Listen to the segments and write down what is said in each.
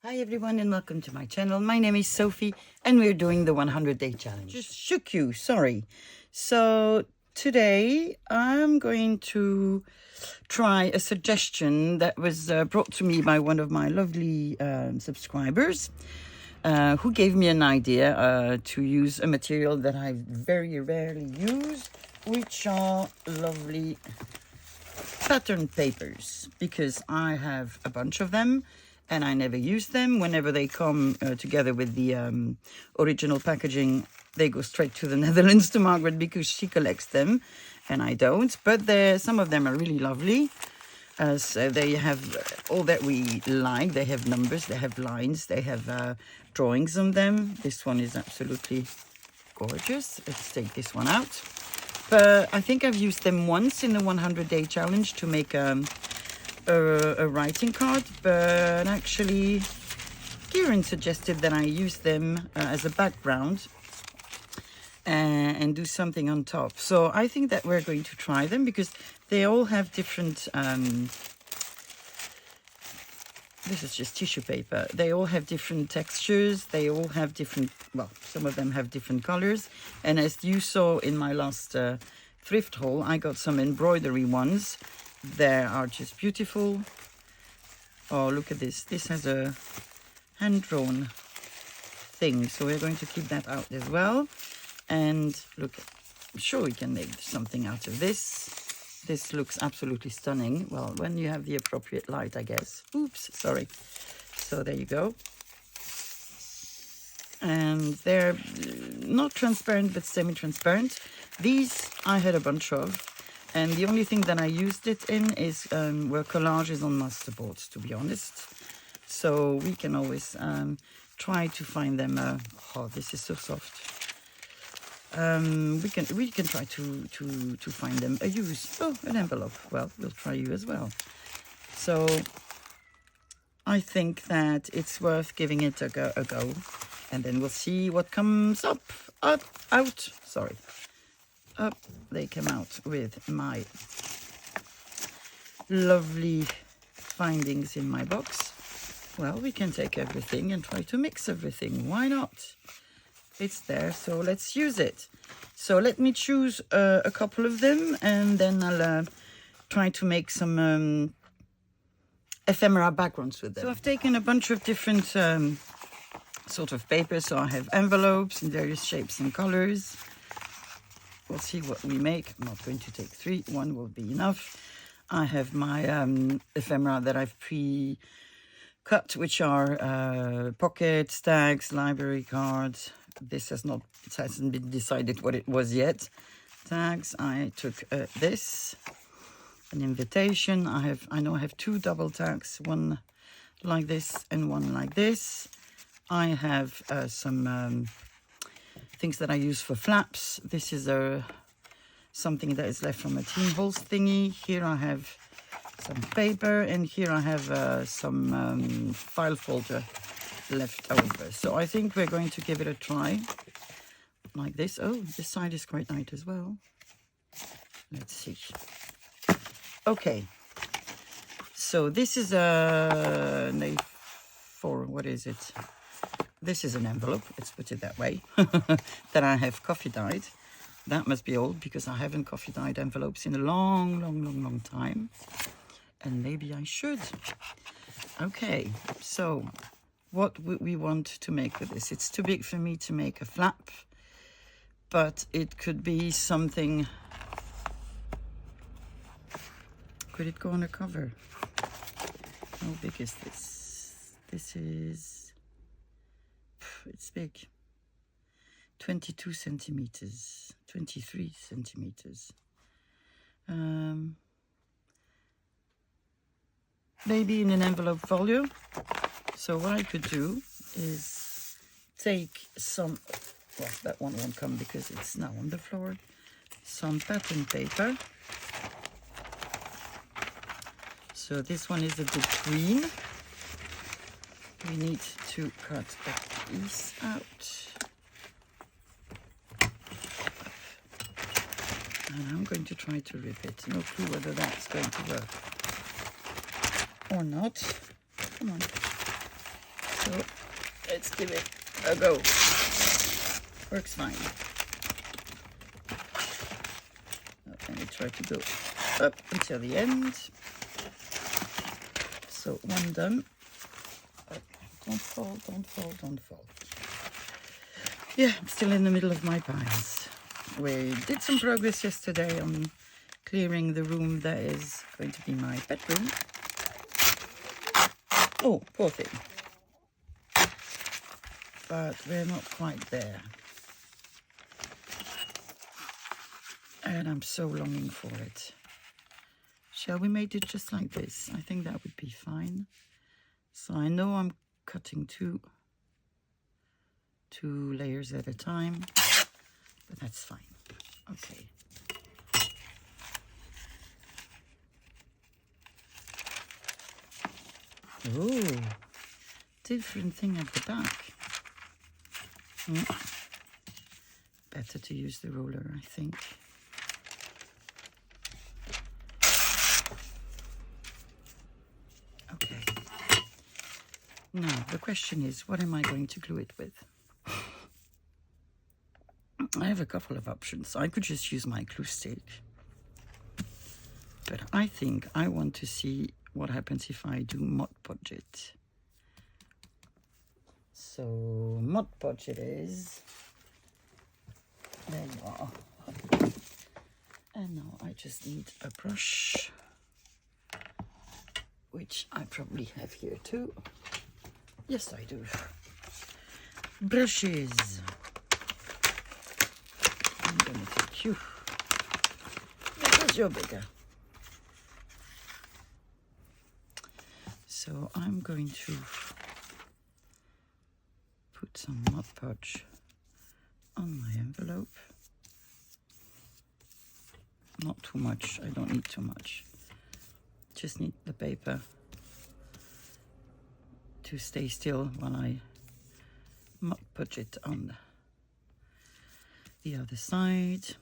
Hi everyone and welcome to my channel. My name is Sophie and we're doing the 100-day challenge. Just shook you, sorry. So today I'm going to try a suggestion that was brought to me by one of my lovely subscribers who gave me an idea to use a material that I very rarely use, which are lovely pattern papers, because I have a bunch of them and I never use them. Whenever they come together with the original packaging, they go straight to the Netherlands to Margaret because she collects them and I don't. But some of them are really lovely. So they have all that we like. They have numbers, they have lines, they have drawings on them. This one is absolutely gorgeous. Let's take this one out. But I think I've used them once in the 100-day challenge to make a writing card, but actually Kieran suggested that I use them as a background and do something on top. So I think that we're going to try them because they all have different this is just tissue paper. They all have different textures. They all have different, well, some of them have different colors. And as you saw in my last thrift haul, I got some embroidery ones. They are just beautiful. Oh, look at this. This has a hand-drawn thing. So we're going to keep that out as well. And look, I'm sure we can make something out of this. This looks absolutely stunning. Well, when you have the appropriate light, I guess. Oops, sorry. So there you go. And they're not transparent, but semi-transparent. These I had a bunch of. And the only thing that I used it in is were collages on masterboards, to be honest. So we can always try to find them. Oh, this is so soft. We can try to find them a use. Oh, an envelope. Well, we'll try you as well. So I think that it's worth giving it a go, and then we'll see what comes up. Sorry, up they come out with my lovely findings in my box. Well, we can take everything and try to mix everything. Why not? It's there, so let's use it. So let me choose a couple of them, and then I'll try to make some ephemera backgrounds with them. So I've taken a bunch of different sort of papers. So I have envelopes in various shapes and colors. We'll see what we make. I'm not going to take 3. 1 will be enough. I have my ephemera that I've pre-cut, which are pockets, tags, library cards. It hasn't been decided what it was yet. Tags. I took this, an invitation. I know I have 2 double tags, one like this and one like this. I have some things that I use for flaps. This is something that is left from a Teen Holes thingy. Here I have some paper, and here I have some file folder left over. So I think we're going to give it a try like this. Oh, this side is quite nice as well. Let's see. Okay, so this is an A4. What is it? This is an envelope, let's put it that way, that I have coffee dyed. That must be old because I haven't coffee dyed envelopes in a long time, and maybe I should. Okay, so what would we want to make with this? It's too big for me to make a flap, but it could be something. Could it go on a cover? How big is this? This is, it's big. 22 centimeters, 23 centimeters. Maybe in an envelope folio. So what I could do is take some, well, that one won't come because it's now on the floor, some pattern paper. So this one is a between. We need to cut a piece out. And I'm going to try to rip it. No clue whether that's going to work or not. Come on. So let's give it a go. Works fine. Let me try to go up until the end. So one done. Oh, don't fall, don't fall, don't fall. Yeah, I'm still in the middle of my piles. We did some progress yesterday on clearing the room that is going to be my bedroom. Oh, poor thing. But we're not quite there. And I'm so longing for it. Shall we make it just like this? I think that would be fine. So I know I'm cutting two layers at a time, but that's fine. Okay. Oh, different thing at the back. Better to use the roller, I think. Okay. Now, the question is, what am I going to glue it with? I have a couple of options. I could just use my glue stick. But I think I want to see what happens if I do Mod Podge it. So, Mod Podge it is. There you are. And now I just need a brush, which I probably have here too. Yes, I do. Brushes. I'm going to take you because you're bigger. So I'm going to put some Mod Podge on my envelope. Not too much, I don't need too much. Just need the paper to stay still when I Mod Podge it on the other side.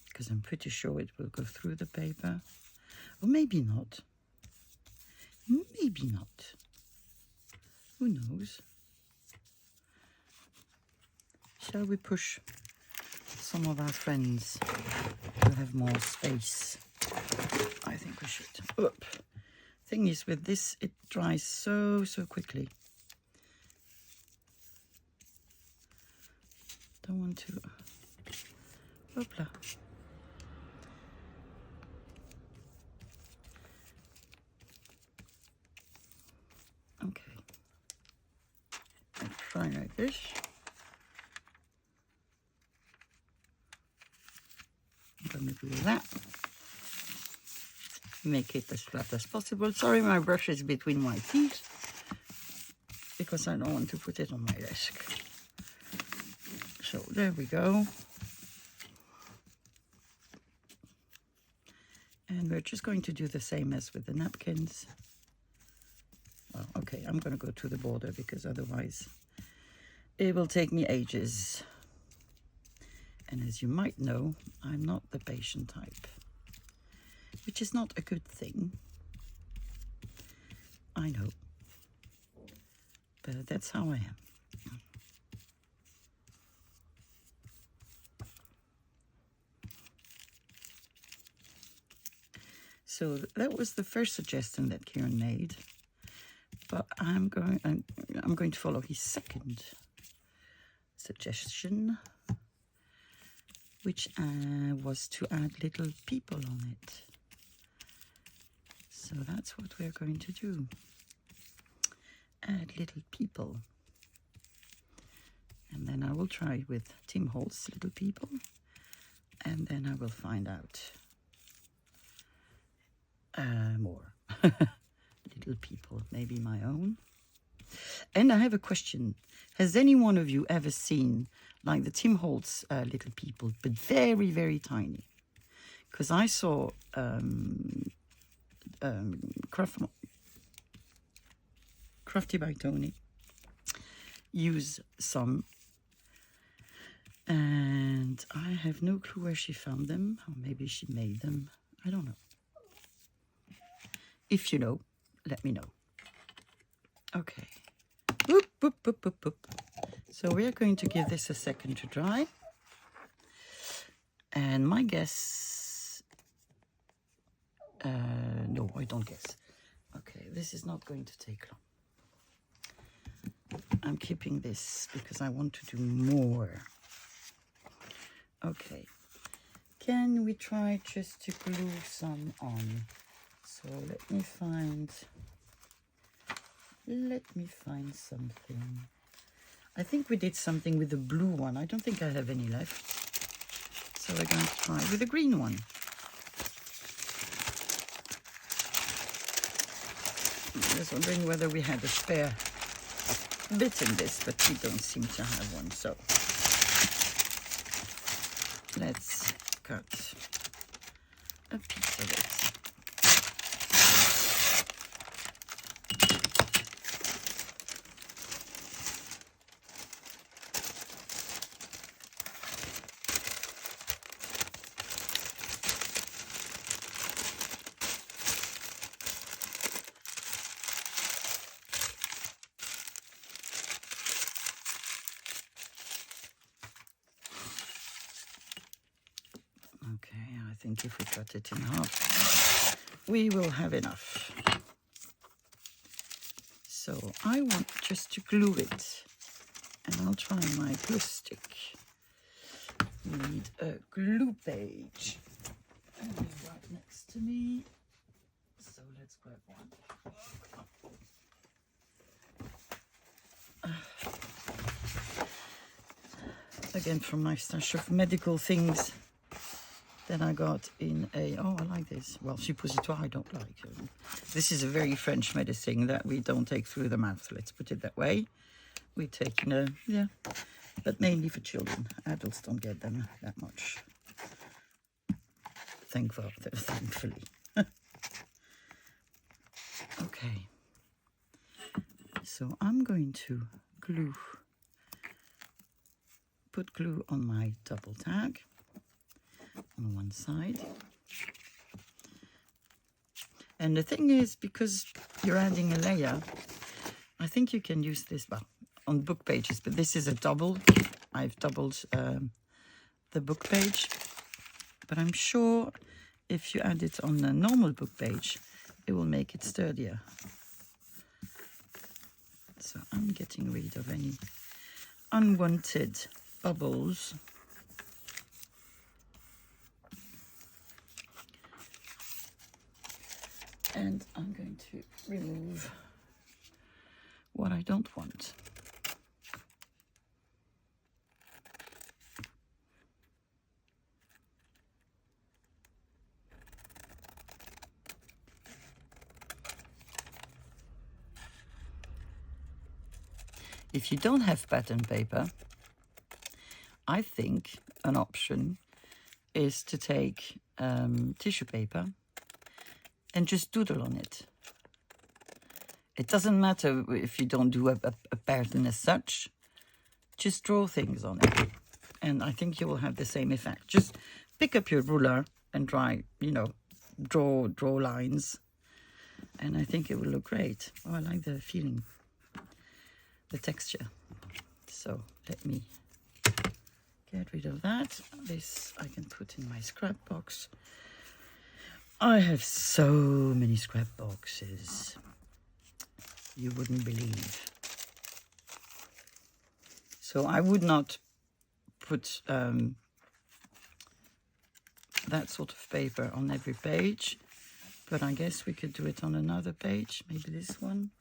Because I'm pretty sure it will go through the paper. Or maybe not. Maybe not. Who knows? Shall we push some of our friends to have more space? I think we should. Oop. Thing is, with this, it dries so quickly. Don't want to. Hoopla. Okay. Let's try like this. I'm going to do that. Make it as flat as possible. Sorry, my brush is between my teeth because I don't want to put it on my desk. So there we go. And we're just going to do the same as with the napkins. Well, okay, I'm going to go to the border because otherwise it will take me ages. And as you might know, I'm not the patient type, which is not a good thing. I know, but that's how I am. So that was the first suggestion that Kieran made, but I'm going to follow his second suggestion, which was to add little people on it. So that's what we're going to do. Add little people. And then I will try with Tim Holt's little people. And then I will find out more. Little people, maybe my own. And I have a question. Has any one of you ever seen like the Tim Holt's little people, but very tiny? Because I saw Crafty by Tony use some, and I have no clue where she found them, or maybe she made them. I don't know. If you know, let me know. Okay. Boop, boop, boop, boop, boop. So we're going to give this a second to dry. And my guess... no, I don't guess. Okay, this is not going to take long. I'm keeping this because I want to do more. Okay. Can we try just to glue some on? So let me find something. I think we did something with the blue one. I don't think I have any left. So we're going to try with the green one. I was wondering whether we had a spare bit in this, but we don't seem to have one. So let's cut a piece of it. Okay, I think if we cut it in half, we will have enough. So I want just to glue it, and I'll try my glue stick. We need a glue page, and it's right next to me. So let's grab one. Again, from my stash of medical things that I got in a... Oh, I like this. Well, suppositoire I don't like. This is a very French medicine that we don't take through the mouth. Let's put it that way. We take, yeah, but mainly for children. Adults don't get them that much. Thankfully. Okay. So I'm going to put glue on my double tag on one side. And the thing is, because you're adding a layer, I think you can use this on book pages, but this is a double. I've doubled the book page, but I'm sure if you add it on a normal book page, it will make it sturdier. So I'm getting rid of any unwanted bubbles. And I'm going to remove what I don't want. If you don't have pattern paper, I think an option is to take tissue paper and just doodle on it. It doesn't matter if you don't do a pattern as such, just draw things on it. And I think you will have the same effect. Just pick up your ruler and try, draw lines. And I think it will look great. Oh, I like the feeling, the texture. So let me get rid of that. This I can put in my scrap box. I have so many scrap boxes. You wouldn't believe. So I would not put that sort of paper on every page, but I guess we could do it on another page, maybe this one.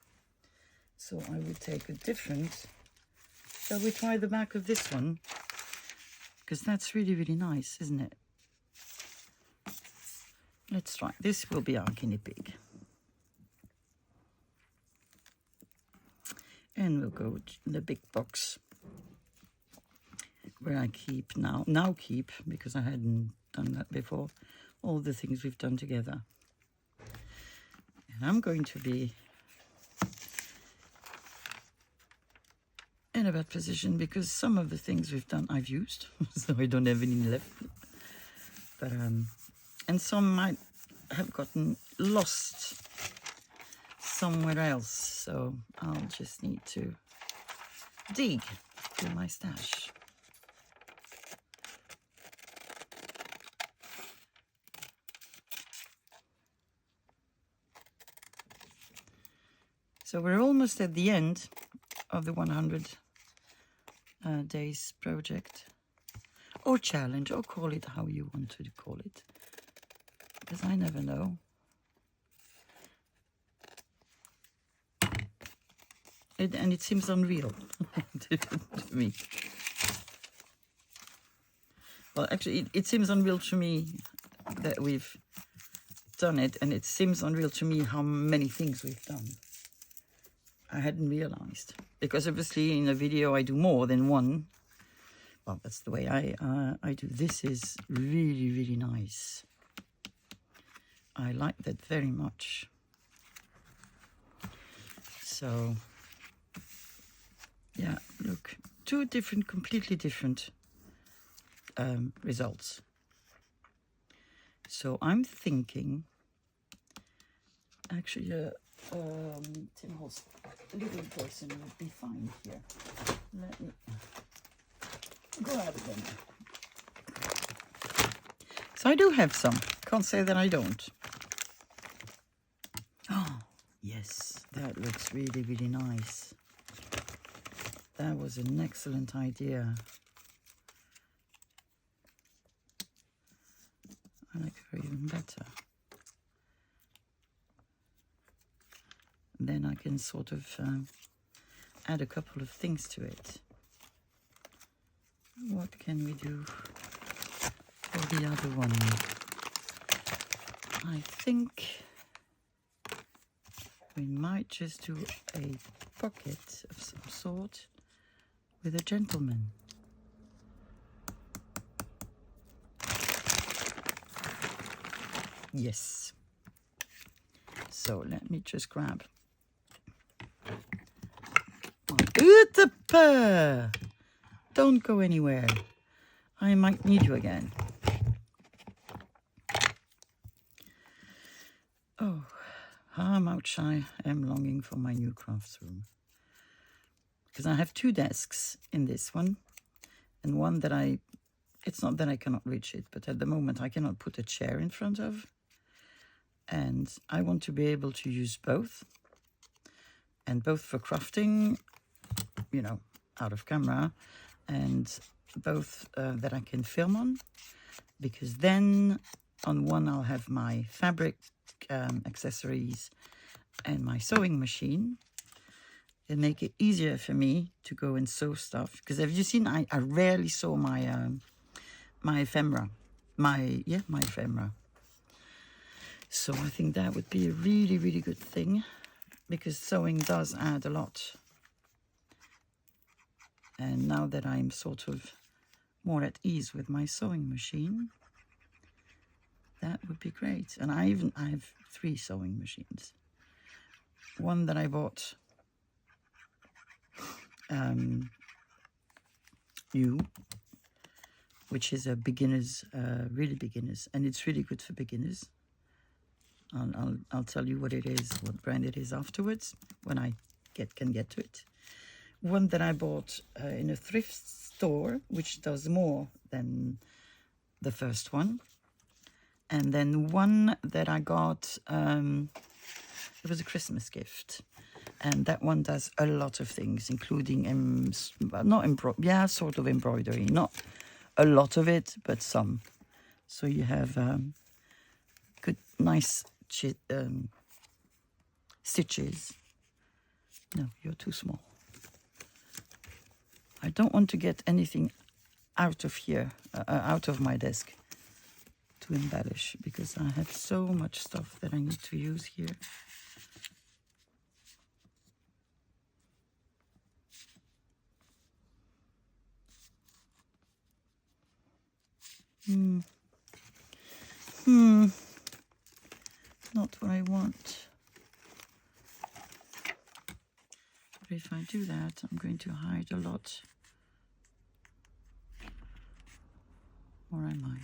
So I would take a different... Shall we try the back of this one? Because that's really, really nice, isn't it? Let's try. This will be our guinea pig. And we'll go to the big box where I keep now keep, because I hadn't done that before, all the things we've done together. And I'm going to be in a bad position because some of the things we've done I've used, so I don't have any left. But and some might have gotten lost. somewhere else, so I'll just need to dig through my stash. So we're almost at the end of the 100 days project, or challenge, or call it how you want to call it, because I never know. And it seems unreal to me. Well, actually, it seems unreal to me that we've done it, and it seems unreal to me how many things we've done. I hadn't realized, because obviously in a video I do more than one. Well, that's the way I do. This is really, really nice. I like that very much. So, yeah, look, two different, completely different results. So I'm thinking, actually, Tim Holt's little person would be fine here. Let me grab them. So I do have some. Can't say that I don't. Oh, yes, that looks really, really nice. That was an excellent idea. I like her even better. Then I can sort of add a couple of things to it. What can we do for the other one? I think we might just do a pocket of some sort with a gentleman. Yes. So let me just grab my Don't go anywhere. I might need you again. Oh, how much I am longing for my new crafts room. Because I have two desks in this one, and one that it's not that I cannot reach it, but at the moment I cannot put a chair in front of. And I want to be able to use both, and both for crafting, you know, out of camera, and both that I can film on, because then on one I'll have my fabric accessories and my sewing machine, and make it easier for me to go and sew stuff. Because have you seen, I rarely sew my my ephemera, my ephemera. So I think that would be a really, really good thing, because sewing does add a lot. And now that I'm sort of more at ease with my sewing machine, that would be great. And I have 3 sewing machines. One that I bought new, which is a beginner's, really beginners, and it's really good for beginners. I'll tell you what it is, what brand it is afterwards, when I can get to it. One that I bought in a thrift store, which does more than the first one. And then one that I got, it was a Christmas gift. And that one does a lot of things, including, sort of embroidery. Not a lot of it, but some. So you have good, nice stitches. No, you're too small. I don't want to get anything out of here, out of my desk to embellish, because I have so much stuff that I need to use here. Not what I want. But if I do that, I'm going to hide a lot. Or am I?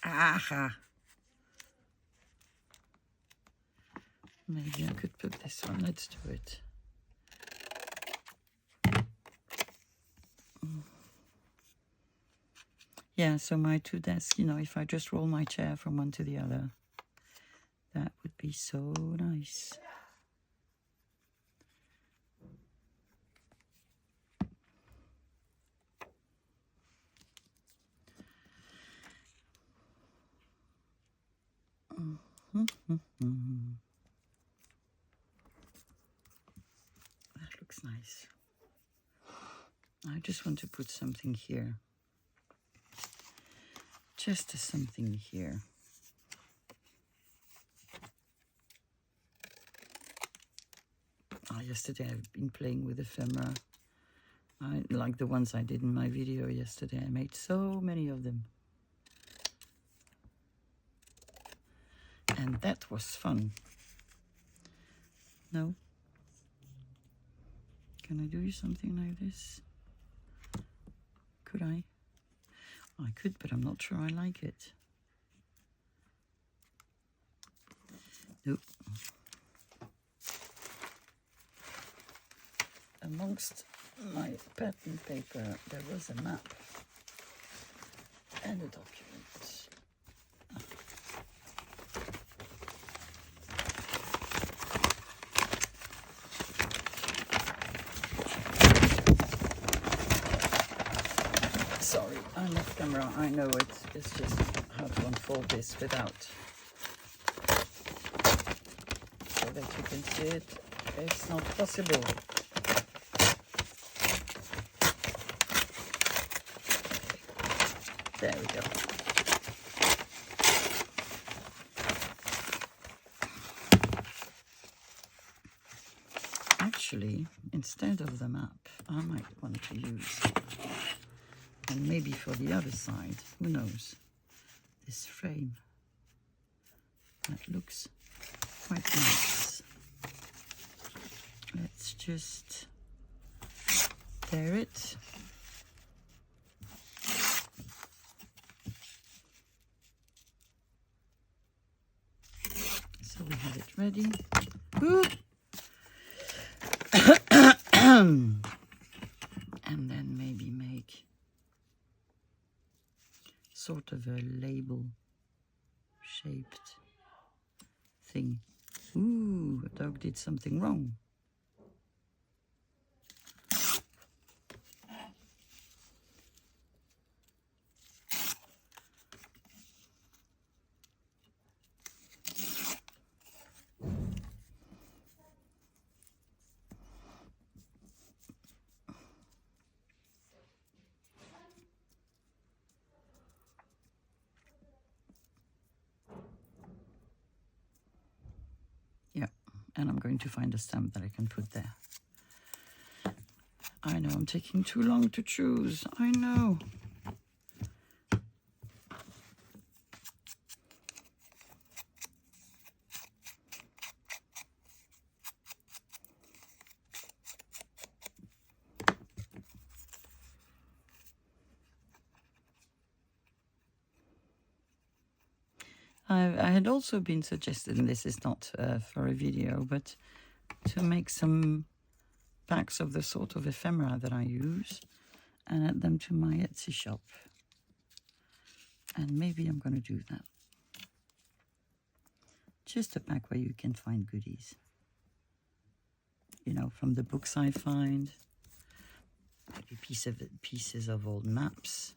Aha! Maybe I could put this one. Let's do it. Yeah, so my two desks, you know, if I just roll my chair from one to the other, that would be so nice. That looks nice. I just want to put something here. Just something here. Yesterday I've been playing with ephemera. Like the ones I did in my video yesterday. I made so many of them. And that was fun. No? Can I do something like this? Could I? I could, but I'm not sure I like it. Nope. Amongst my pattern paper, there was a map and a document. Sorry, I'm off camera. I know it's just how to unfold this without, so that you can see it. It's not possible. There we go. Actually, instead of the map, I might want to use, and maybe for the other side, who knows, this frame. That looks quite nice. Let's just tear it. So we have it ready. And then maybe make sort of a label shaped thing. Ooh, a dog did something wrong. And I'm going to find a stamp that I can put there. I know I'm taking too long to choose. I know. I had also been suggested, and this is not for a video, but to make some packs of the sort of ephemera that I use and add them to my Etsy shop. And maybe I'm going to do that. Just a pack where you can find goodies. You know, from the books I find, maybe pieces of old maps.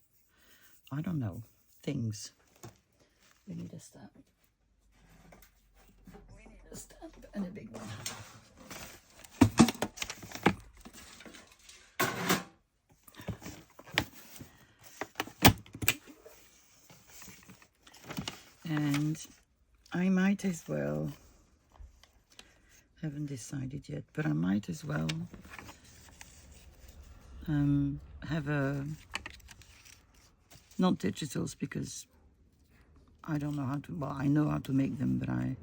I don't know, things. We need a stamp. We need a stamp and a big one. And I might as well, haven't decided yet, but I might as well have a, not digitals because I don't know how to, well, I know how to make them, but I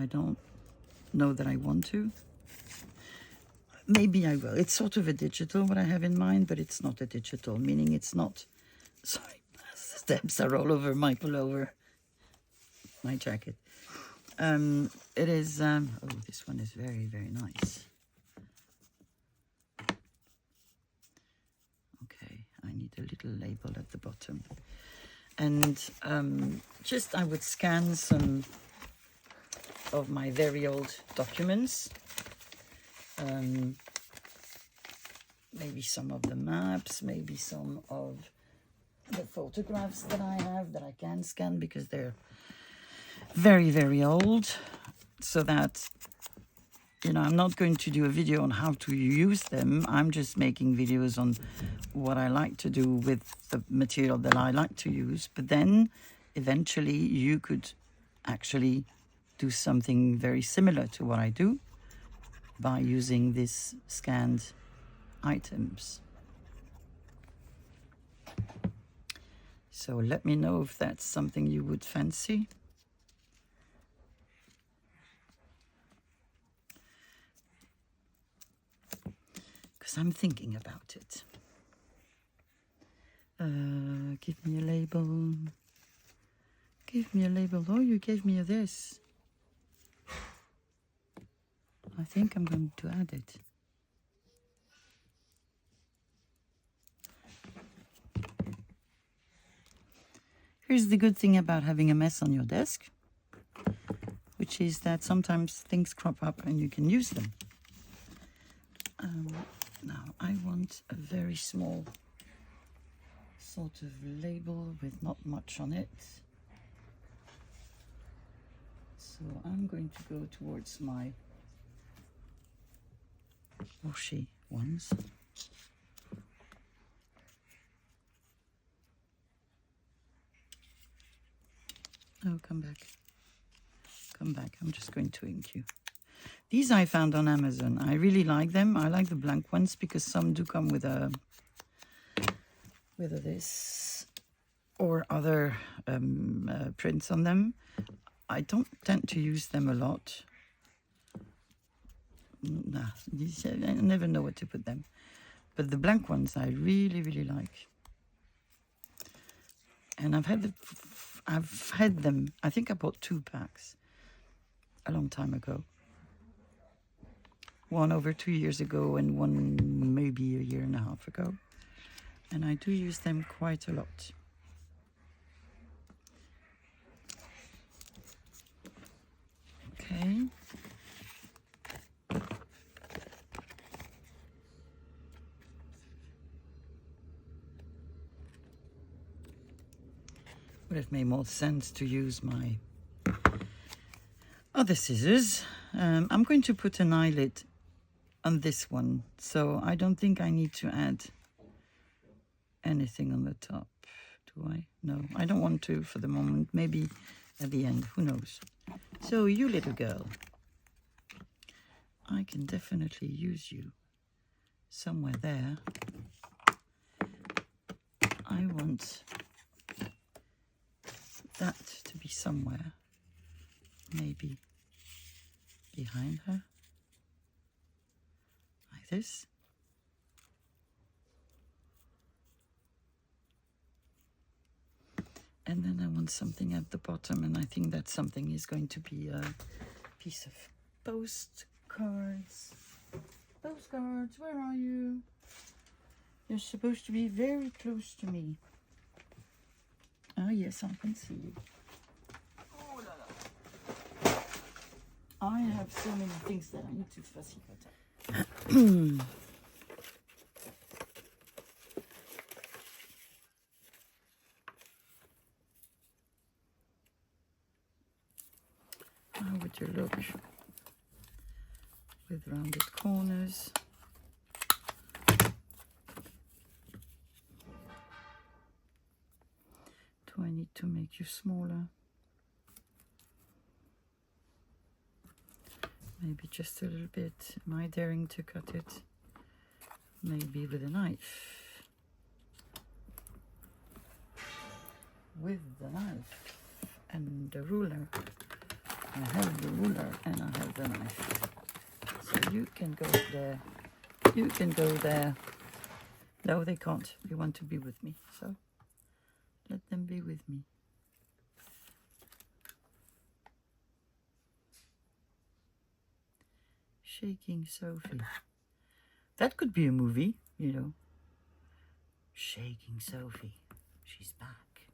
don't know that I want to. Maybe I will. It's sort of a digital, what I have in mind, but it's not a digital, meaning it's not, sorry, Steps are all over my pullover, my jacket. It is, oh, this one is very, very nice. Okay, I need a little label at the bottom. And just I would scan some of my very old documents. Maybe some of the maps, maybe some of the photographs that I have that I can scan because they're very, very old. So that, you know, I'm not going to do a video on how to use them. I'm just making videos on what I like to do with the material that I like to use. But then eventually you could actually do something very similar to what I do by using these scanned items. So let me know if that's something you would fancy. Because I'm thinking about it. Give me a label. Give me a label. Oh, you gave me this. I think I'm going to add it. Here's the good thing about having a mess on your desk, which is that sometimes things crop up and you can use them. Now I want a very small sort of label with not much on it. So I'm going to go towards my washi ones. Oh, come back. Come back. I'm just going to ink you. These I found on Amazon. I really like them. I like the blank ones because some do come with a this or other prints on them. I don't tend to use them a lot. Nah, I never know what to put them. But the blank ones I really, really like. And I've had them. I think I bought 2 packs a long time ago. One over 2 years ago and one maybe a year and a half ago. And I do use them quite a lot. Okay. Would have made more sense to use my other scissors. I'm going to put an eyelid on this one, so I don't think I need to add anything on the top. Do I? No, I don't want to for the moment. Maybe at the end, who knows. So you little girl, I can definitely use you somewhere there. I want that to be somewhere, maybe behind her, like this. And then I want something at the bottom, and I think that something is going to be a piece of postcards. Postcards, where are you? You're supposed to be very close to me. Oh yes, I can see you. Oh la la. I have so many things that I need to fussy cut. How would you look with rounded corners? Do I need to make you smaller? Maybe just a little bit. Am I daring to cut it? Maybe with a knife. With the knife and the ruler. I have the ruler and I have the knife. So you can go there. You can go there. No, they can't. They want to be with me. So Let them be with me. Shaking Sophie. That could be a movie, you know. Shaking Sophie. She's back.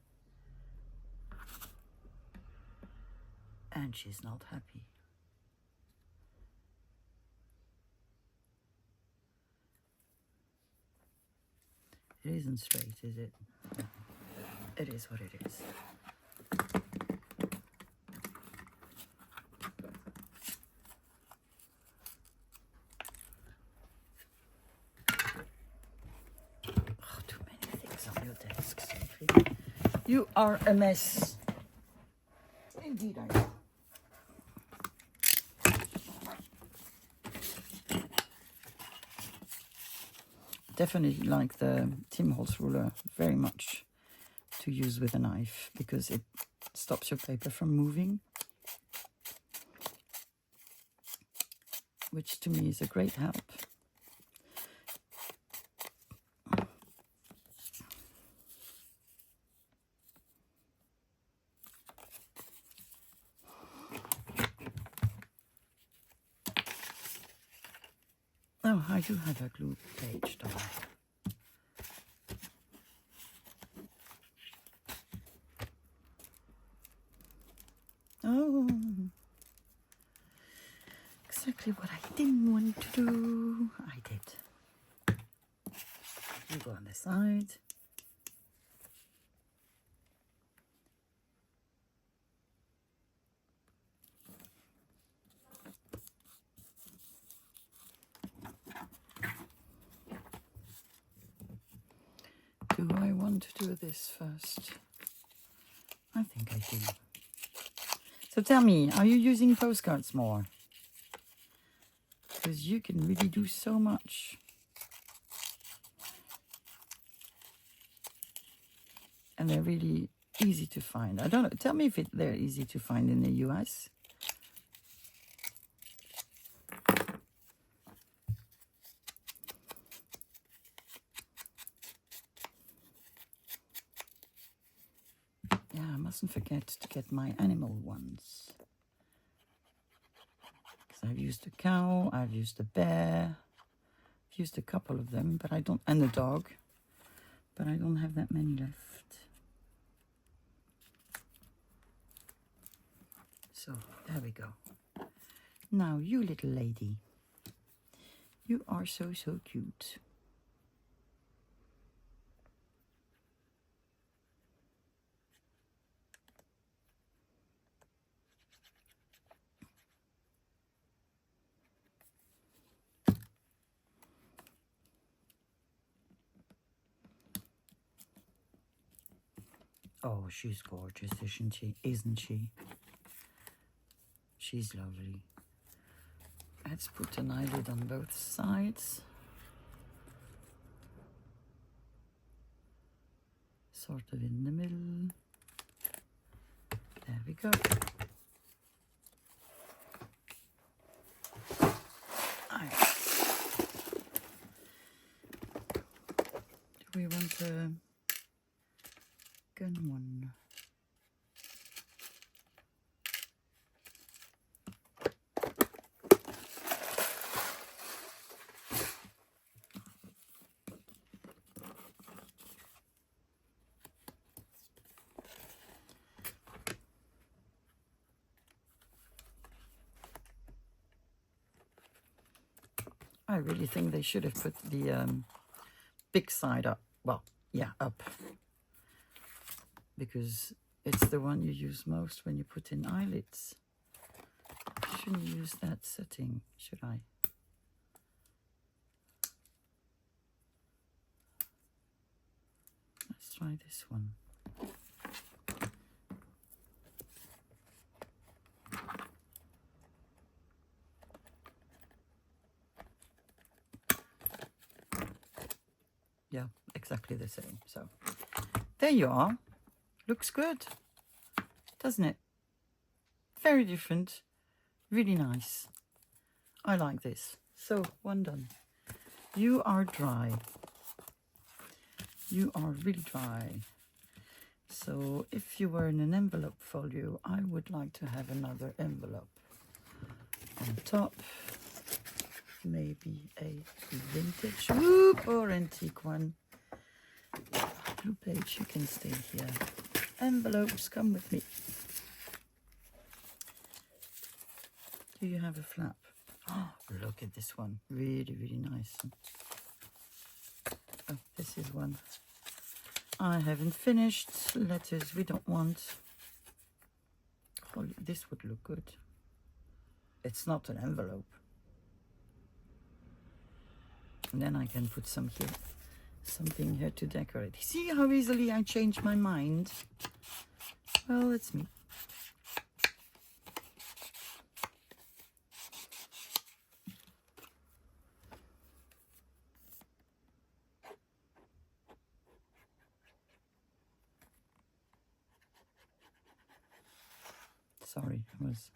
And she's not happy. It isn't straight, is it? It is what it is. Oh, too many things on your desk, Sophie. You are a mess. Indeed I am. Definitely like the Tim Holtz ruler very much to use with a knife because it stops your paper from moving, which to me is a great help. Oh, I do have a glue page, don't I? Oh, exactly what I didn't want to do. I did. You go on the side. Do I want to do this first? I think I do. So tell me, are you using postcards more? Because you can really do so much. And they're really easy to find. I don't know. Tell me if they're easy to find in the US. Yeah, I mustn't forget to get my animal ones. Because I've used a cow, I've used a bear, I've used a couple of them, but I don't, and a dog, but I don't have that many left. So, there we go. Now, you little lady, you are so, so cute. Oh, she's gorgeous, isn't she? Isn't she? She's lovely. Let's put an eyelid on both sides. Sort of in the middle. There we go. Do we want a gun one? I really think they should have put the big side up. Well, yeah, up. Because it's the one you use most when you put in eyelids. I shouldn't use that setting, should I? Let's try this one. Yeah, exactly the same. So there you are. Looks good, doesn't it? Very different, really nice. I like this. So, one done. You are dry. You are really dry. So if you were in an envelope folio, I would like to have another envelope on top. Maybe a vintage or antique one. Blue page, you can stay here. Envelopes, come with me. Do you have a flap? Oh, look at this one. Really, really nice. Oh, this is one. I haven't finished. Letters we don't want. Oh, this would look good. It's not an envelope. And then I can put some here, something here to decorate. See how easily I change my mind? Well, it's me. Sorry, I was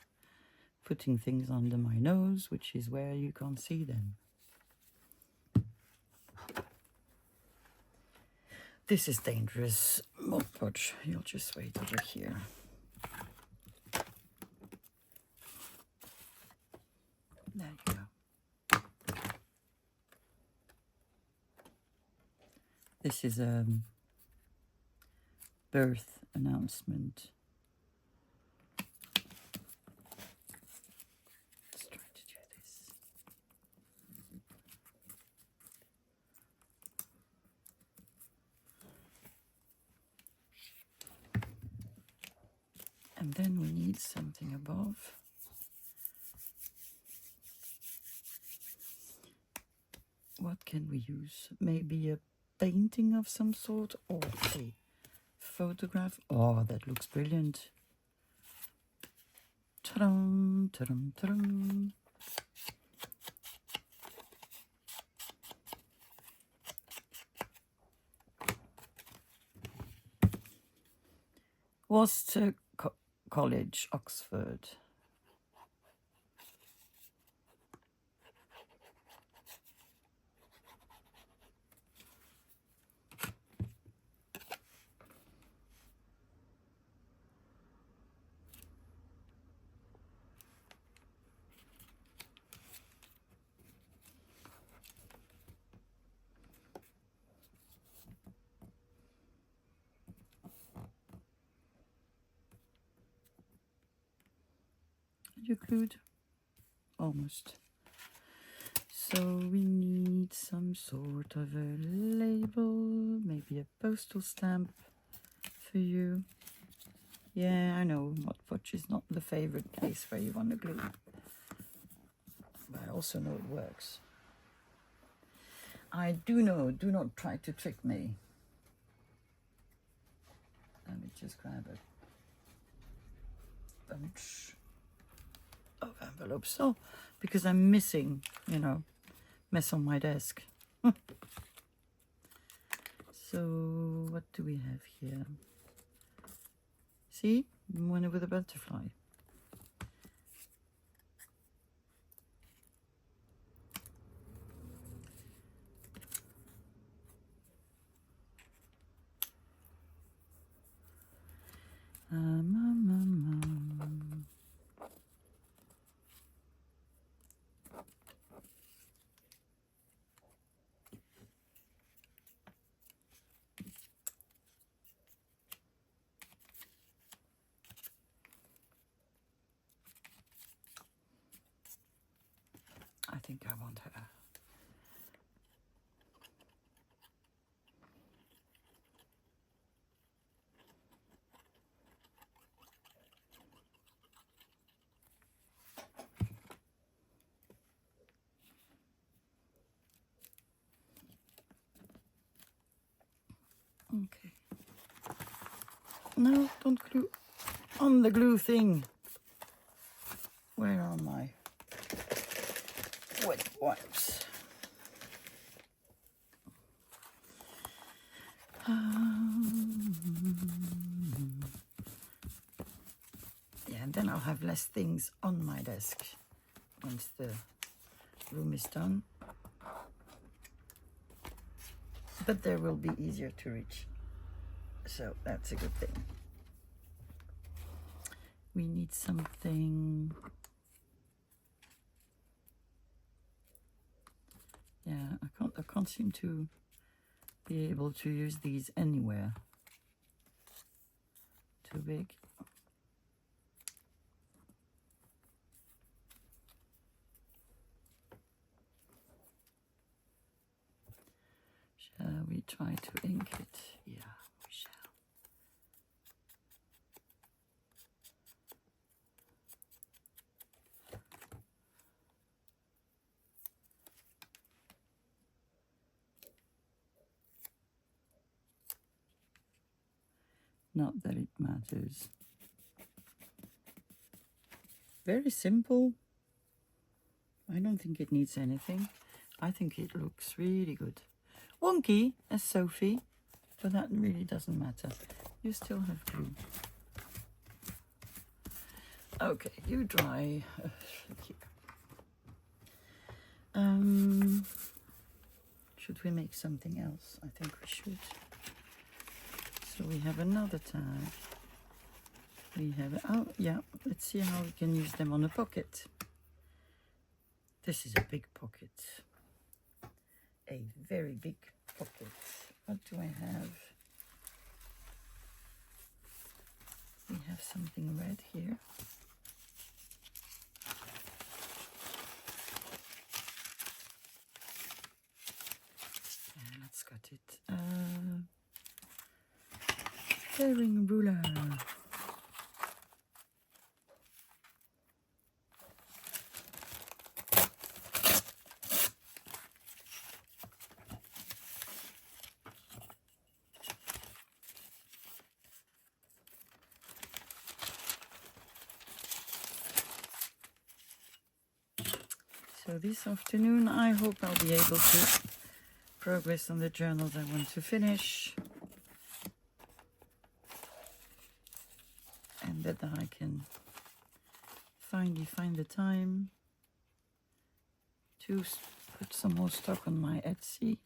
putting things under my nose, which is where you can't see them. This is dangerous. Mod Podge, you'll just wait over here. There you go. This is a birth announcement. Let's try to do this. And then we need something above. What can we use? Maybe a painting of some sort or a photograph. Oh, that looks brilliant. Ta-dum, ta-dum, ta-dum. Worcester College, Oxford. You could almost. So we need some sort of a label, maybe a postal stamp for you. Yeah, I know Mod Podge is not the favorite place where you want to glue, but I also know it works. I do know, do not try to trick me. Let me just grab a bunch of envelopes. Oh, because I'm missing, you know, mess on my desk. So what do we have here? See, one with a butterfly. I think I want her. Okay. No, don't glue on the glue thing. Where are my wet wipes? Yeah, and then I'll have less things on my desk once the room is done. But there will be easier to reach So that's a good thing. We need something. Yeah, I can't seem to be able to use these anywhere. Too big. Shall we try to ink it? Yeah, we shall. Not that it matters. Very simple. I don't think it needs anything. I think it looks really good. Wonky as Sophie, but that really doesn't matter. You still have glue. Okay, you dry. Should we make something else? I think we should. So we have another tag. We have, oh yeah, let's see how we can use them on a pocket. This is a big pocket. A very big pocket. What do I have? We have something red here. And let's cut it. Tearing ruler. So this afternoon I hope I'll be able to progress on the journals I want to finish, and that I can finally find the time to put some more stock on my Etsy.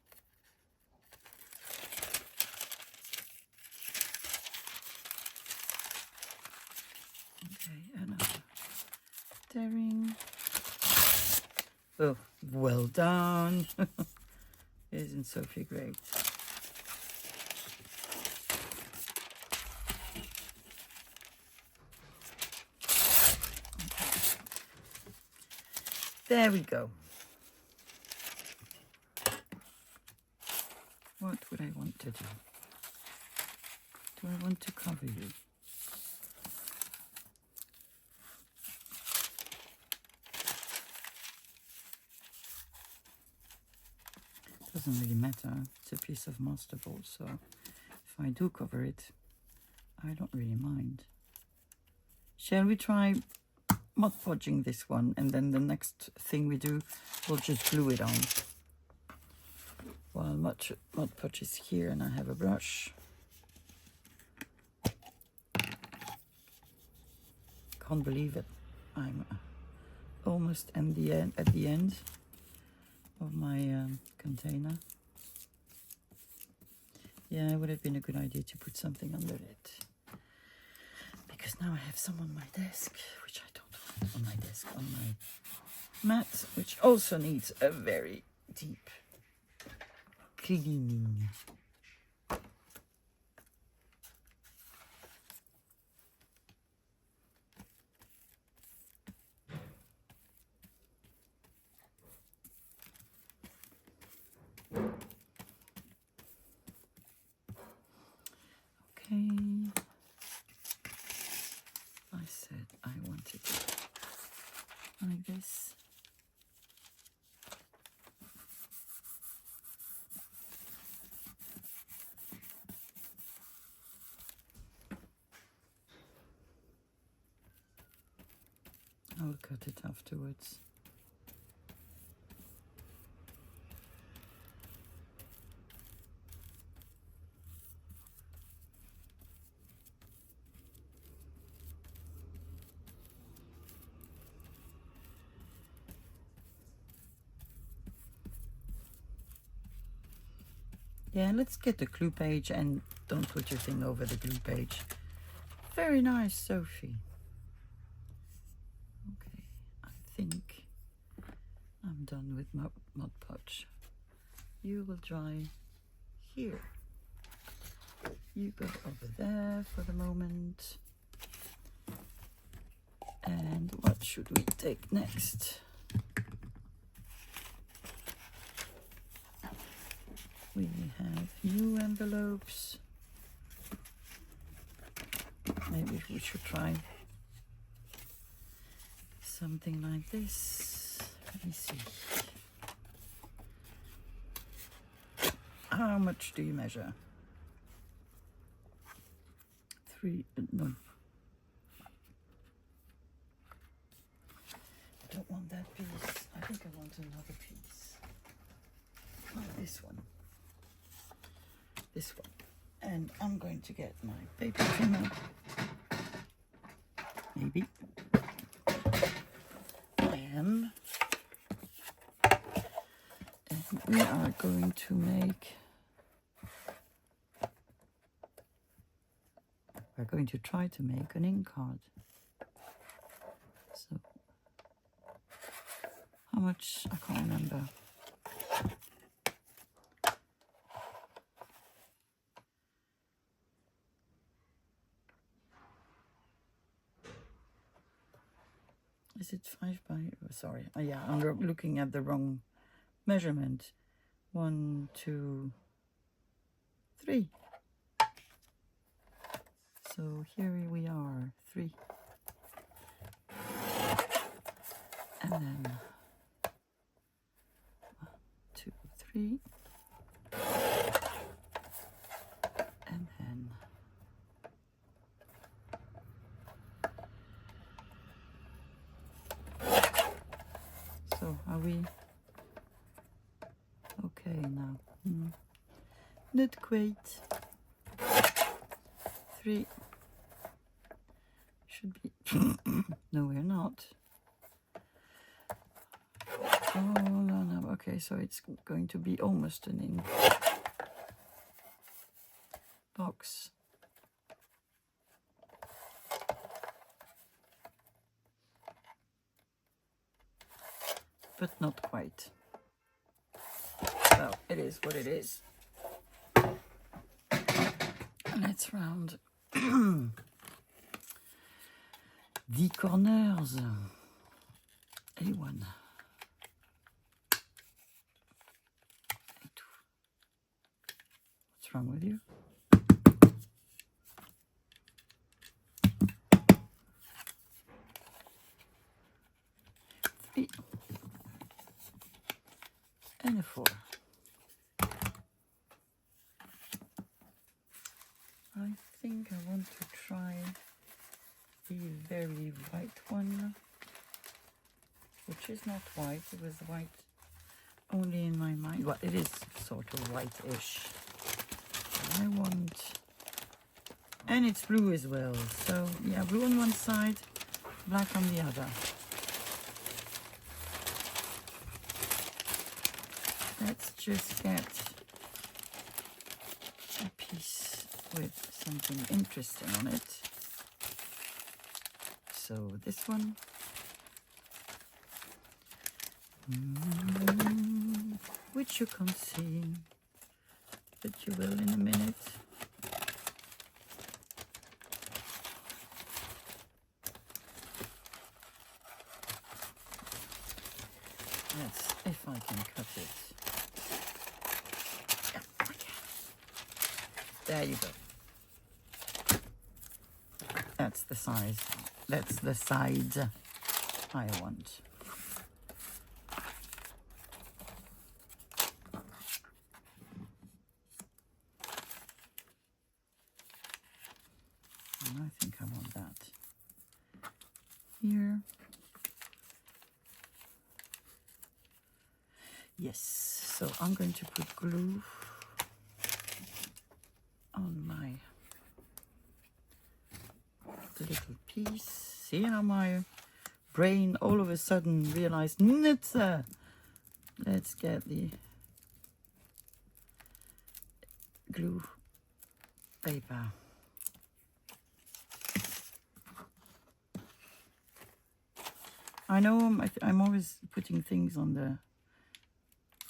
Okay, another tearing. Oh, well done. Isn't Sophie great? There we go. What would I want to do? Do I want to cover you? Doesn't really matter. It's a piece of masterboard, so if I do cover it, I don't really mind. Shall we try Mod Podging this one, and then the next thing we do, we'll just glue it on. While Mod Podge is here and I have a brush. Can't believe it. I'm almost at the end of my container. Yeah, it would have been a good idea to put something under it, because now I have some on my desk, which I don't want on my desk, on my mat, which also needs a very deep cleaning. Okay, I said I wanted it like this. I'll cut it afterwards. Yeah, let's get the clue page and don't put your thing over the glue page. Very nice, Sophie. Okay, I think I'm done with my Mod Podge. You will dry here. You go over there for the moment. And what should we take next? We have new envelopes. Maybe we should try something like this. Let me see. How much do you measure? 3, no. I don't want that piece. I think I want another piece. Like this one. This one. And I'm going to get my paper trimmer. Maybe. I am. And we are going to make... We're going to try to make an ink card. So, how much? I can't remember. Is it 5 by? Oh, sorry. Oh, yeah, I'm looking at the wrong measurement. 1, 2, 3. So here we are, 3. And then 1, 2, 3. And then so are we okay now? Not quite. 3 should be. No, we're not. Oh no. Okay, so it's going to be almost an ink box. But not quite. So it is what it is. Let's round the corners. A1. A2. What's wrong with you? And a 4. I think I want to try the very white one, which is not white. It was white only in my mind. Well, it is sort of whitish. I want, and it's blue as well. So yeah, blue on one side, black on the other. Let's just get a piece with something interesting on it. So this one. Which you can't see, but you will in a minute. Let's, if I can cut it. There you go. That's the size. That's the side I want. And I think I want that here. Yes, so I'm going to put glue on my little piece. See how my brain all of a sudden realized, let's get the glue paper. I know I'm always putting things on the,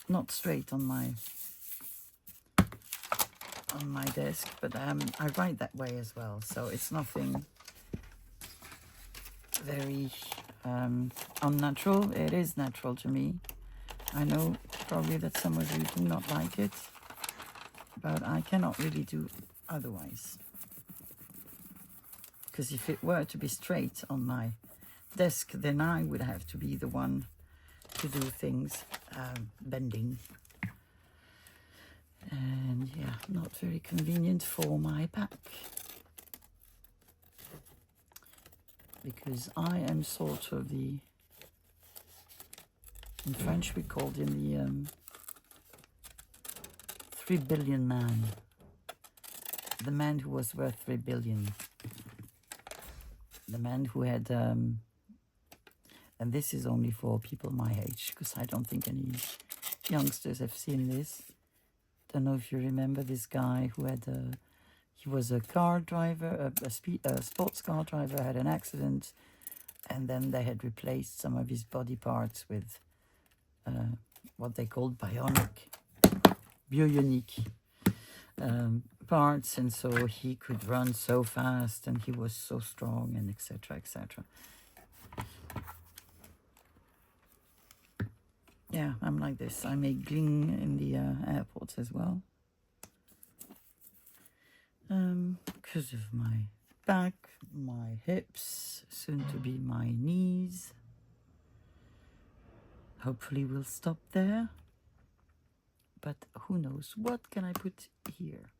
not straight on my desk, but I write that way as well, so it's nothing very unnatural. It is natural to me. I know probably that some of you do not like it, but I cannot really do otherwise. Because if it were to be straight on my desk, then I would have to be the one to do things bending. And yeah, not very convenient for my pack. Because I am sort of the, in French we called him the 3 billion man. The man who was worth 3 billion. The man who had, and this is only for people my age, because I don't think any youngsters have seen this. Don't know if you remember this guy who had he was a car driver, a sports car driver, had an accident, and then they had replaced some of his body parts with what they called bionic parts, and so he could run so fast, and he was so strong, and etc., etc. Yeah, I'm like this. I make gling in the airports as well. Because of my back, my hips, soon to be my knees. Hopefully we'll stop there. But who knows? What can I put here?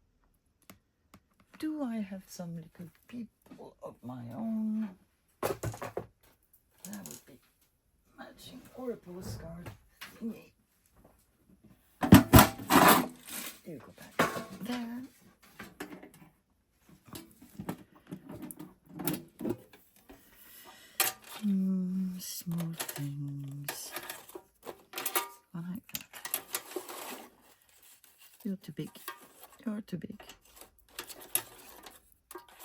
Do I have some little people of my own? That would be matching, or a postcard thingy. You go back there. Small things. I like that. You're too big. You're too big.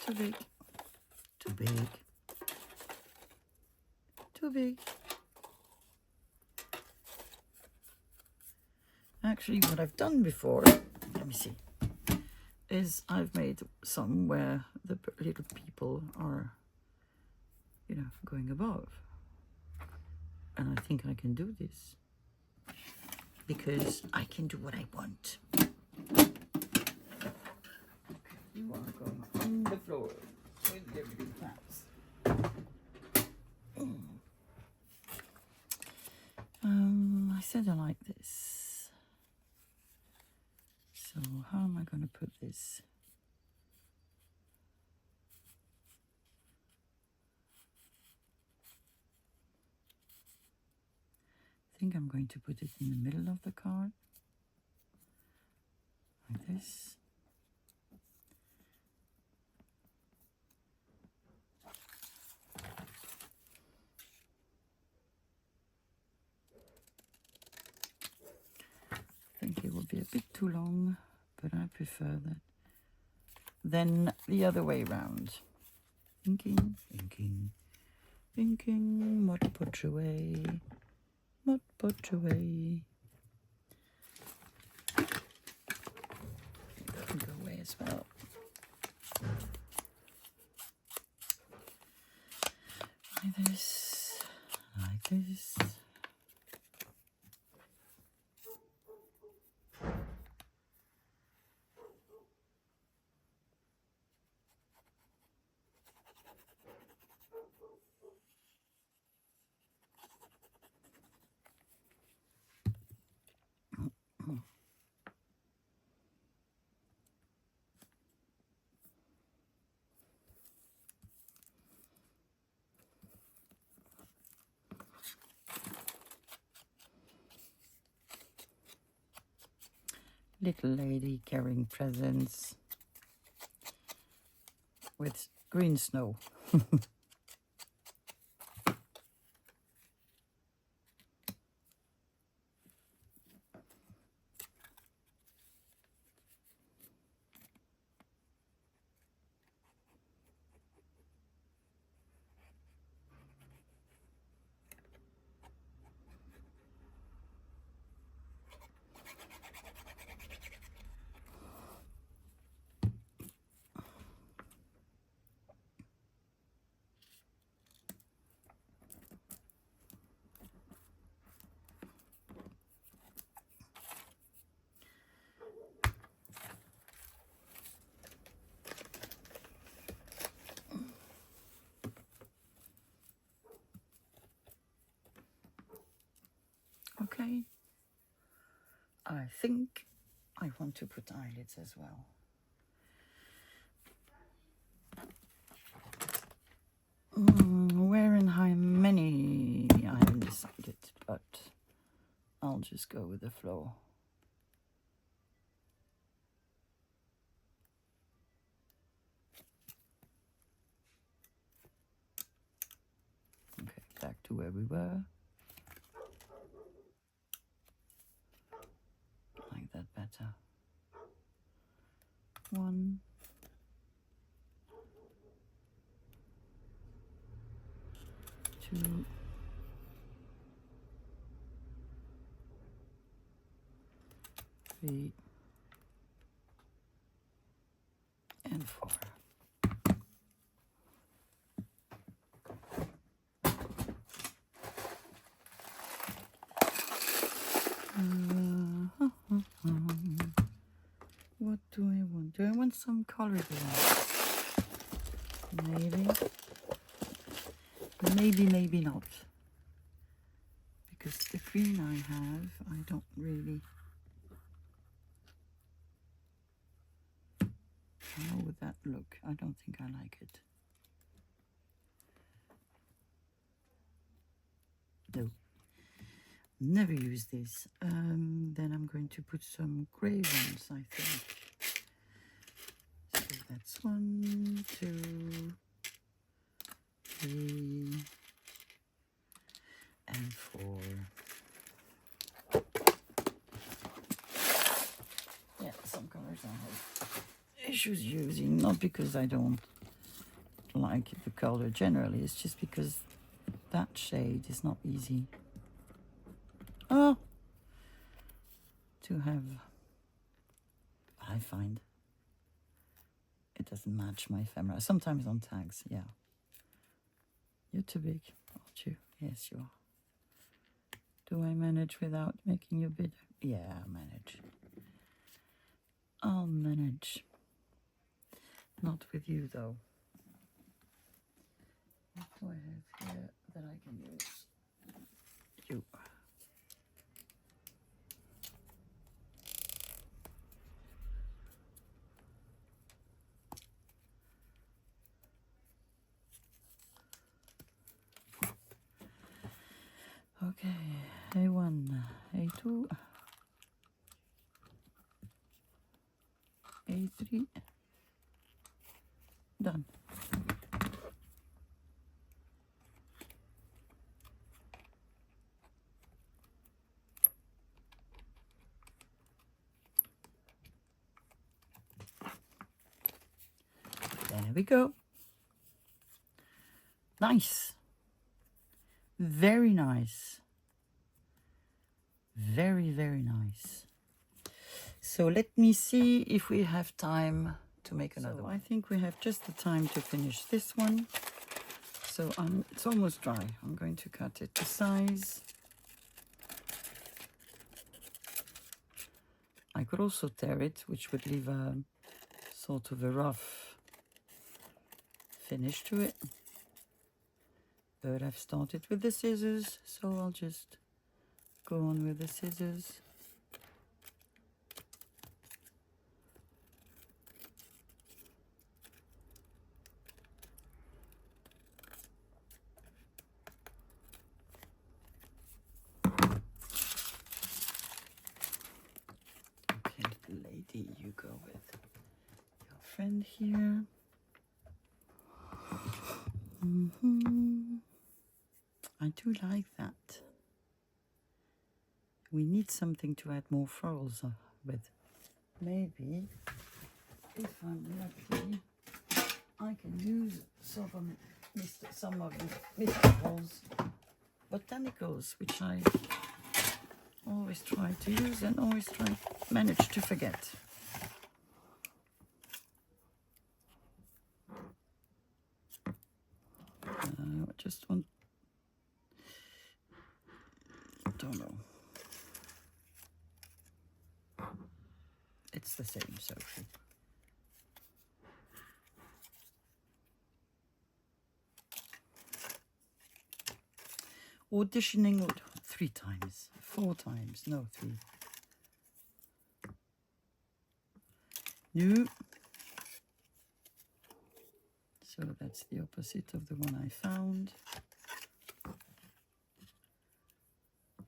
Too big. Too big. Too big. Actually, what I've done before, let me see, is I've made some where the little people are, you know, going above. And I think I can do this because I can do what I want. You are going on the floor with your big flaps. I said I like this. So how am I going to put this? I think I'm going to put it in the middle of the card, like this. I think it will be a bit too long, but I prefer that. Then the other way round. Thinking, thinking, thinking, what to put away, what put away. That can go away as well. Like this, like this. Little lady carrying presents with green snow. Okay. I think I want to put eyelids as well. Where and how many I haven't decided, but I'll just go with the flow. Okay, back to where we were. Like that better. 1, 2, 3, and 4. What do I want? Do I want some color there? Maybe not. Because the green I have, I don't really. How would that look? I don't think I like it. No. Never use this. Then I'm going to put some grey ones, I think. So that's 1, 2, 3, and 4. Yeah, some colors I have issues using, not because I don't like the color generally, it's just because that shade is not easy. To have, I find it doesn't match my ephemera. Sometimes on tags, yeah. You're too big, aren't you? Yes, you are. Do I manage without making you bigger? Yeah, I'll manage. I'll manage. Not with you, though. What do I have here that I can use? You. Okay, A1, A2, A3, done. There we go. Nice. Very nice. Very, very nice. So let me see if we have time to make another one. I think we have just the time to finish this one. So it's almost dry. I'm going to cut it to size. I could also tear it, which would leave a sort of a rough finish to it. But I've started with the scissors, so I'll just go on with the scissors. Okay, little lady, you go with your friend here. I do like that. We need something to add more florals with. Maybe, if I'm lucky, I can use some of the Mr. Hall's botanicals, which I always try to use and always manage to forget. I just want, don't know. It's the same, Sophie. Auditioning 3 times. 4 times, no, 3. New. So that's the opposite of the one I found.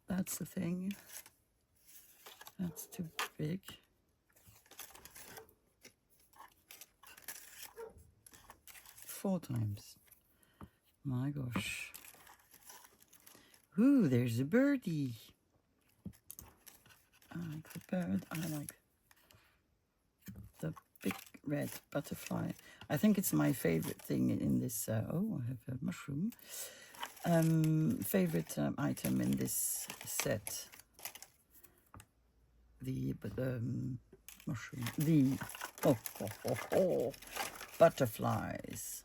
That's the thing. That's too big. Four times. My gosh. Ooh, there's a birdie. I like the bird. I like the big red butterfly. I think it's my favorite thing in this. Oh, I have a mushroom. Favorite item in this set. The mushroom. The butterflies.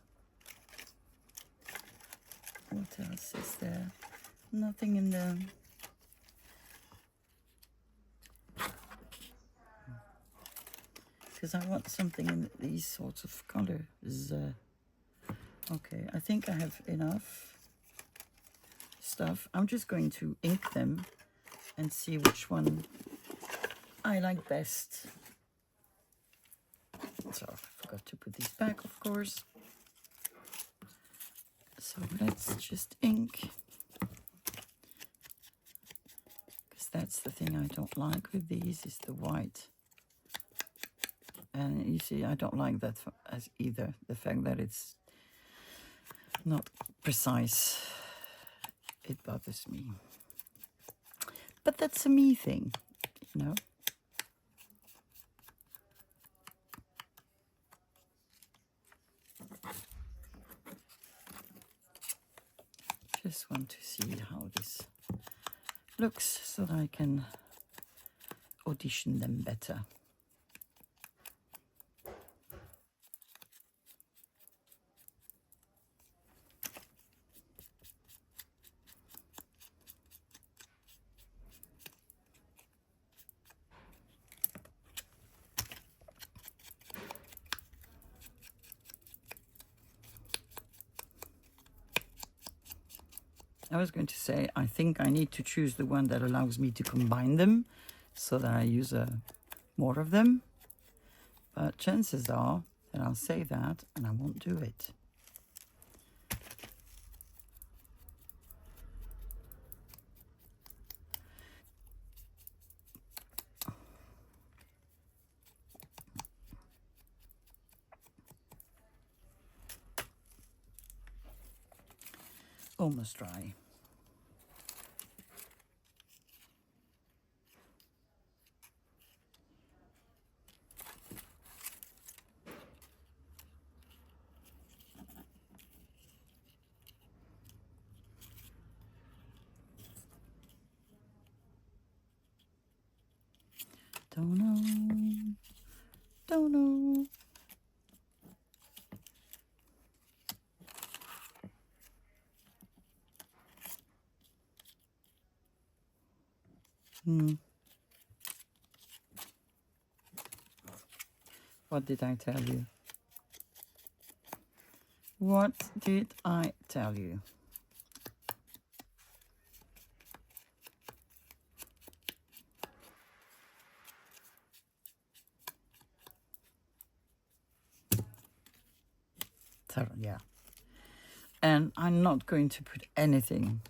What else is there? Nothing in the. Because I want something in these sorts of colors. Okay, I think I have enough stuff. I'm just going to ink them and see which one I like best. So I forgot to put these back, of course. So let's just ink. Because that's the thing I don't like with these, is the white. And you see, I don't like that as either. The fact that it's not precise. It bothers me. But that's a me thing, you know. Just want to see how this looks so that I can audition them better. I was going to say, I think I need to choose the one that allows me to combine them so that I use more of them. But chances are that I'll say that and I won't do it. Almost dry. Don't know. Don't know. What did I tell you? What did I tell you? Yeah. And I'm not going to put anything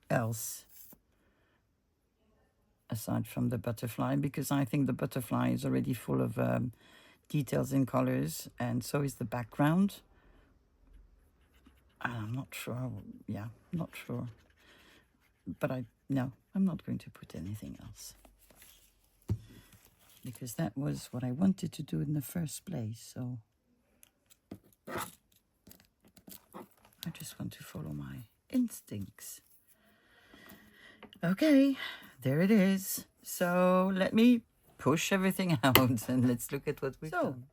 else aside from the butterfly, because I think the butterfly is already full of details and colors, and so is the background. I'm not sure. Yeah, not sure. But no, I'm not going to put anything else, because that was what I wanted to do in the first place. So I just want to follow my instincts. Okay, there it is. So let me push everything out and let's look at what we've done.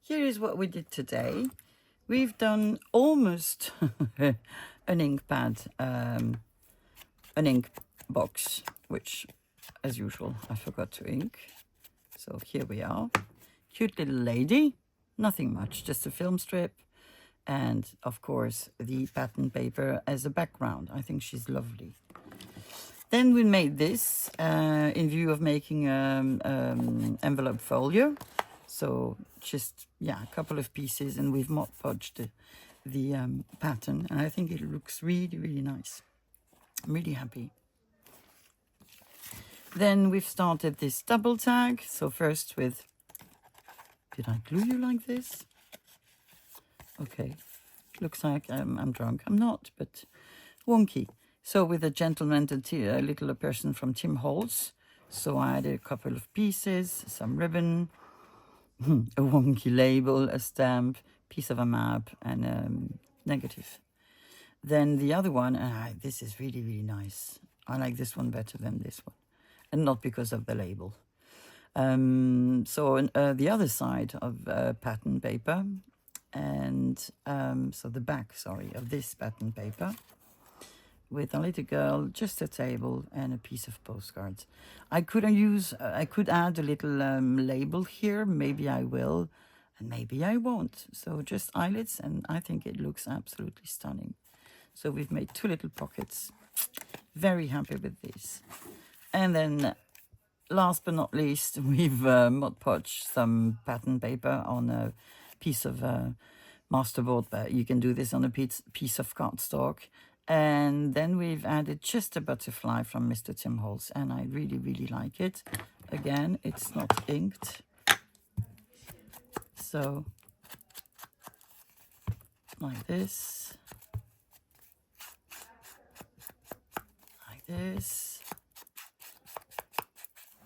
Here is what we did today. We've done almost an ink pad, an ink box, which, as usual, I forgot to ink. So here we are. Cute little lady. Nothing much, just a film strip. And, of course, the pattern paper as a background. I think she's lovely. Then we made this in view of making envelope folio. So just, yeah, a couple of pieces, and we've Mod Podged the pattern, and I think it looks really, really nice. I'm really happy. Then we've started this double tag. So first with, did I glue you like this? Okay, looks like I'm drunk. I'm not, but wonky. So with a gentleman, a little person from Tim Holtz. So I added a couple of pieces, some ribbon, a wonky label, a stamp, piece of a map, and a negative. Then the other one, this is really, really nice. I like this one better than this one, and not because of the label. So the other side of pattern paper, and so the back, sorry, of this pattern paper, with a little girl, just a table, and a piece of postcards. I could add a little label here. Maybe I will, and maybe I won't. So just eyelets, and I think it looks absolutely stunning. So we've made 2 little pockets. Very happy with this. And then last but not least, we've Mod Podged some pattern paper on a piece of masterboard, but you can do this on a piece of cardstock. And then we've added just a butterfly from Mr. Tim Holtz, and I really, really like it. Again, it's not inked. So, like this. Like this.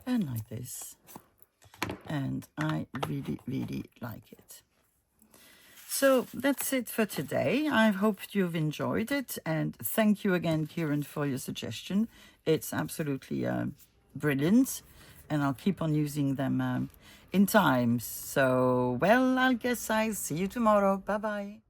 And like this. And I really, really like it. So that's it for today. I hope you've enjoyed it, and thank you again, Kieran, for your suggestion. It's absolutely brilliant, and I'll keep on using them in time. So, well, I guess I'll see you tomorrow. Bye-bye.